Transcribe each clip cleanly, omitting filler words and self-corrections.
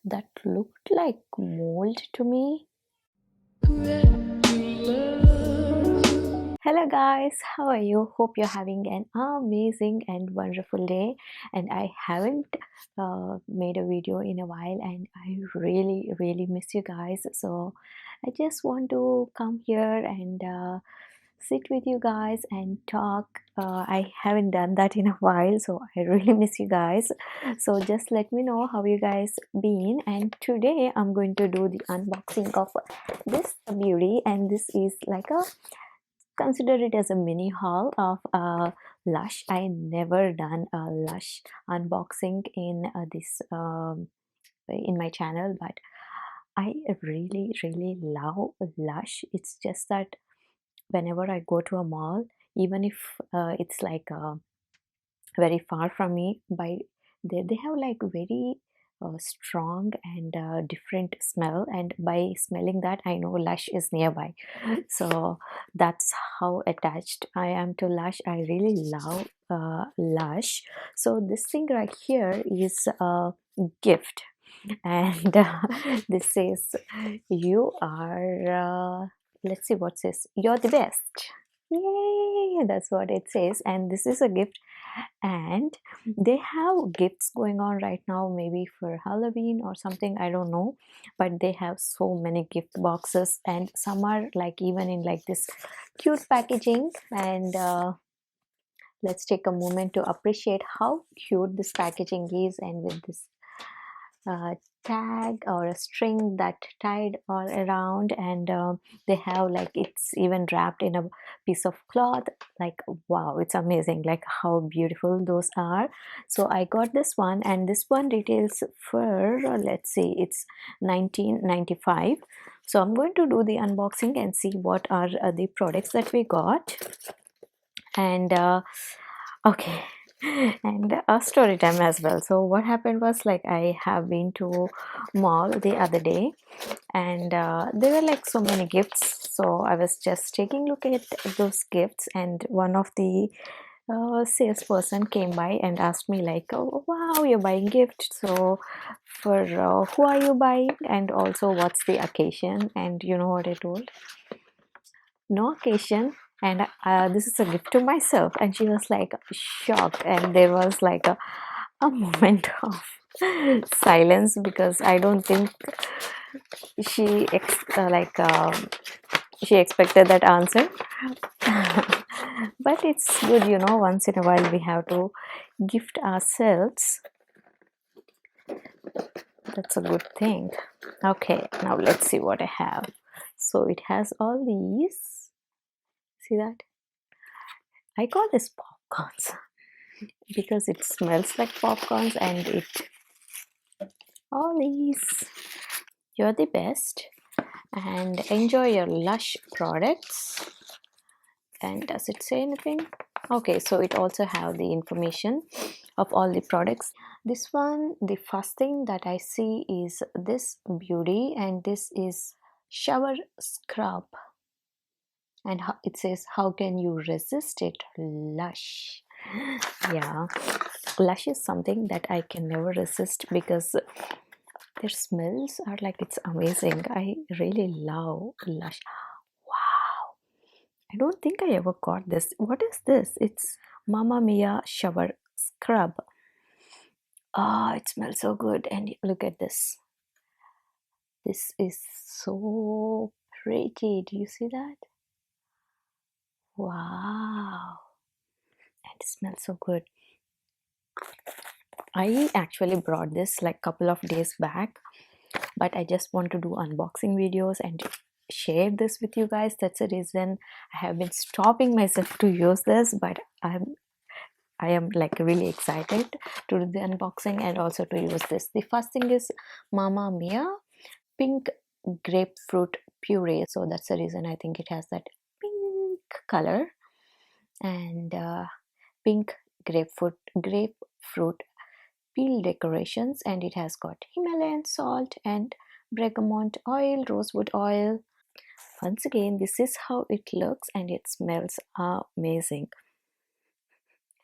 that looked like mold to me. Hello guys, how are you? Hope you're having an amazing and wonderful day. And I haven't made a video in a while, and I really miss you guys. So I just want to come here and sit with you guys and talk. I haven't done that in a while, so I really miss you guys. So just let me know how you guys been. And today I'm going to do the unboxing of this beauty, and this is like a, consider it as a mini haul of Lush. I never done a Lush unboxing in this in my channel, but I really love Lush. It's just that whenever I go to a mall, even if it's like very far from me, by they have like very strong and different smell, and by smelling that I know Lush is nearby. So that's how attached I am to Lush. I really love Lush. So this thing right here is a gift, and this says you are let's see what says, you're the best. Yay, that's what it says. And this is a gift, and they have gifts going on right now, maybe for Halloween or something, I don't know, but they have so many gift boxes, and some are like even in like this cute packaging. And let's take a moment to appreciate how cute this packaging is, and with this uh, tag or a string that tied all around, and they have like, it's even wrapped in a piece of cloth. Like, wow, it's amazing like how beautiful those are. So I got this one, and this one retails for let's see, it's 19.95. So I'm going to do the unboxing and see what are the products that we got. And okay, and a story time as well. So what happened was, like, I have been to mall the other day, and there were like so many gifts. So I was just taking a look at those gifts, and one of the salesperson came by and asked me like, oh wow, you're buying gifts, so for who are you buying, and also what's the occasion? And you know what I told? No occasion, and this is a gift to myself. And she was like shocked, and there was like a moment of silence, because I don't think she she expected that answer. But it's good, you know, once in a while we have to gift ourselves. That's a good thing. Okay, now let's see what I have. So it has all these, see that, I call this popcorns because it smells like popcorns, and it, all these, you're the best and enjoy your Lush products. And does it say anything? Okay, so it also have the information of all the products. This one, the first thing that I see is this beauty, and this is shower scrub, and it says, how can you resist it, Lush. Yeah, Lush is something that I can never resist, because their smells are like, it's amazing. I really love Lush. Wow, I don't think I ever got this. What is this? It's Mamma Mia shower scrub. Ah, it smells so good. And look at this. This is so pretty. Do you see that? Wow. And it smells so good. I actually brought this like couple of days back, but I just want to do unboxing videos and share this with you guys. That's the reason I have been stopping myself to use this, but I am like really excited to do the unboxing and also to use this. The first thing is Mamma Mia pink grapefruit puree. So that's the reason I think it has that pink color, and pink grapefruit peel decorations, and it has got Himalayan salt and bergamot oil, rosewood oil. Once again, this is how it looks, and it smells amazing.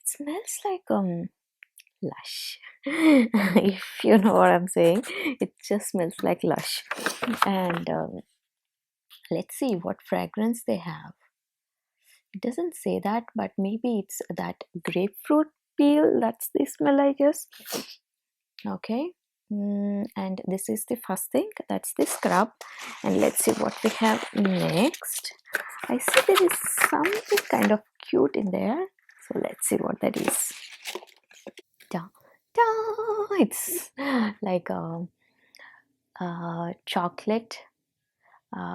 It smells like Lush. If you know what I'm saying, it just smells like Lush. And let's see what fragrance they have. It doesn't say that, but maybe it's that grapefruit peel. That's the smell, I guess. Okay. And this is the first thing, that's the scrub. And let's see what we have next. I see there is something kind of cute in there, so let's see what that is. Da, da, it's like a chocolate,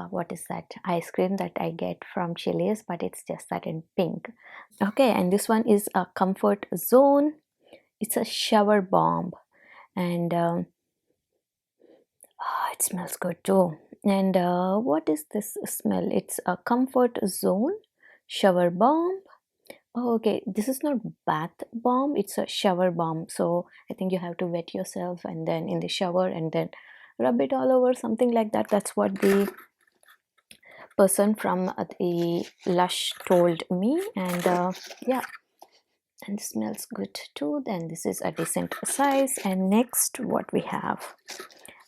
what is that, ice cream that I get from Chili's, but it's just that in pink. Okay, and this one is a comfort zone. It's a shower bomb, and it smells good too. And what is this smell? It's a comfort zone shower bomb. Oh, okay, this is not bath bomb, it's a shower bomb. So I think you have to wet yourself and then in the shower and then rub it all over, something like that. That's what the person from the Lush told me. And yeah, and it smells good too. Then this is a decent size. And next, what we have,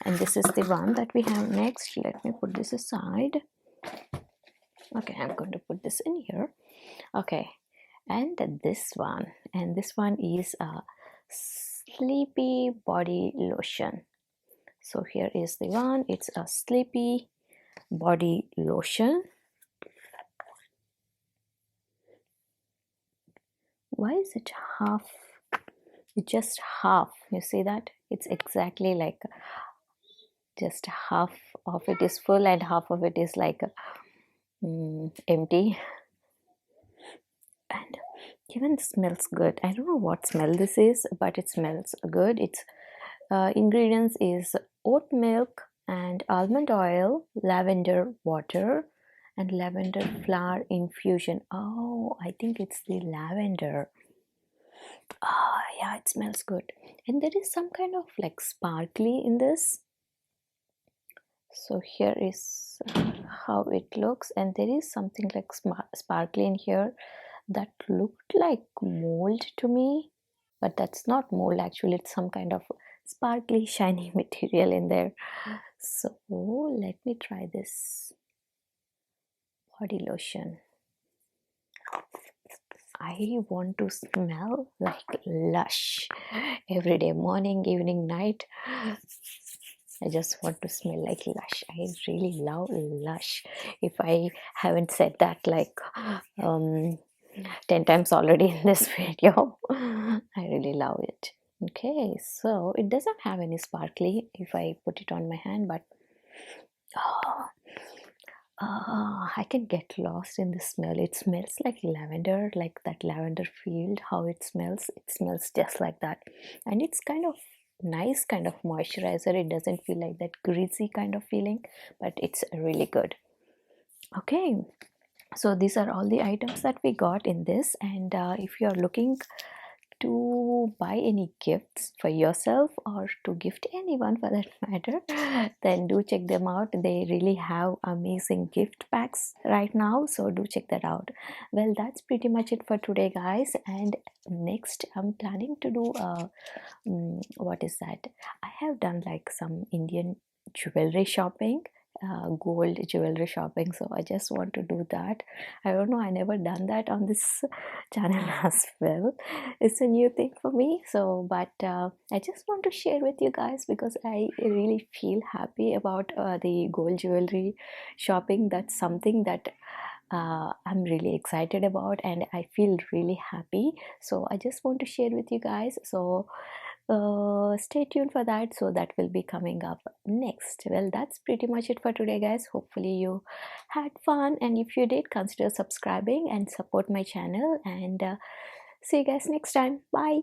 and this is the one that we have next. Let me put this aside. Okay, I'm going to put this in here. Okay, and this one, and this one is a sleepy body lotion. So here is the one, it's a sleepy body lotion. Why is it half? It's just half, you see that? It's exactly like just half of it is full and half of it is like empty. And even smells good. I don't know what smell this is, but it smells good. Its ingredients is oat milk and almond oil, lavender water, and lavender flower infusion. Oh, I think it's the lavender. Ah, yeah, it smells good. And there is some kind of like sparkly in this. So here is how it looks, and there is something like sparkly in here that looked like mold to me, but that's not mold, actually it's some kind of sparkly shiny material in there. So let me try this body lotion. I want to smell like Lush every day, morning, evening, night. I just want to smell like Lush. I really love Lush. If I haven't said that like 10 times already in this video, I really love it. Okay, so it doesn't have any sparkly if I put it on my hand, but oh, I can get lost in the smell. It smells like lavender, like that lavender field, how it smells. It smells just like that. And it's kind of nice kind of moisturizer. It doesn't feel like that greasy kind of feeling, but it's really good. Okay, so these are all the items that we got in this. And if you are looking to buy any gifts for yourself or to gift anyone for that matter, then do check them out. They really have amazing gift packs right now, so do check that out. Well, that's pretty much it for today, guys. And next I'm planning to do what is that, I have done like some Indian jewelry shopping, gold jewelry shopping, so I just want to do that. I don't know, I never done that on this channel as well. It's a new thing for me, so but I just want to share with you guys because I really feel happy about the gold jewelry shopping. That's something that I'm really excited about and I feel really happy, so I just want to share with you guys. So stay tuned for that, so that will be coming up next. Well, that's pretty much it for today, guys. Hopefully you had fun, and if you did, consider subscribing and support my channel, and see you guys next time. Bye.